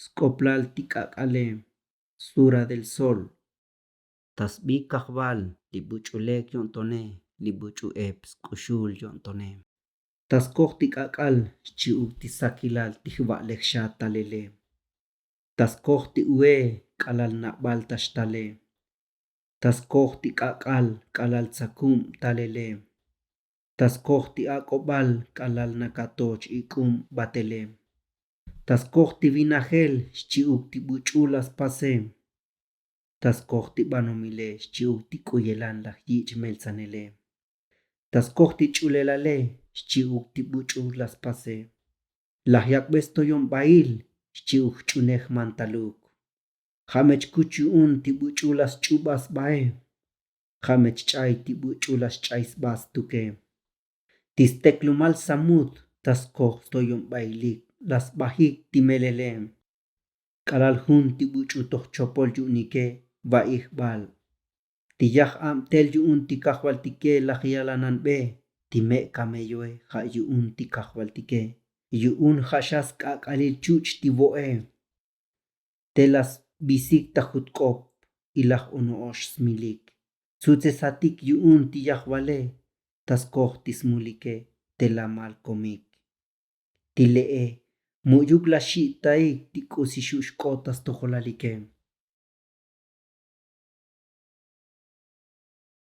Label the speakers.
Speaker 1: Sk'oplal tik'ak'alé, Sura del sol. Tasbíkajbal libuch'ulek yontoné, libuch'u'ep sk'uxul yontoné. Taskoj tik'ak'al xchi'úk sakilal jva'léjxatalelé. Taskoj ti'we k'alal na'bal chtalé. Taskoj tik'ak'al k'alal tsaku'm talelé. Taskoj ti'ak'ob'al k'alal nakató xchi'úk batelé. Taskoj vinajél xchi'úk tibuch'ul laspasé. Taskoj tib'anomilé xchi'úk tik'uyelan Lajya'kbé. Taskoj tich'ulelalé xchi'úk tibuch'ul laspasé. Lajya'kbé stoyo'mbaíl xchi'úk ch'unej mantaluk. Jamech kuchu'un tibuch'ul xch'aisbá. Jamech chch'aí tibuch'ul xch'aisbá tuké. Tisteklumal samut taskoj stoyo'mbaílik laspajik timelelé. K'alal jun tibuch'u tojchopol yu'niké jva'léjxatalelé. Tiyaj amtel yu'un tikajbaltiké Lajya'kbé timé' camelloé ja yu'un tikajbaltiké. Yu'un jaxas k'ak'alil chuch tiwo'é. Telas bisik tajutk'op ilaj ono'ox smilik. Tzutze satik yu'un tiyajbalé. Taskoj tismuliké telamal komik. Tile'e mu'yuk laxi'taik tik'usixu'xk'o tastojolaliké.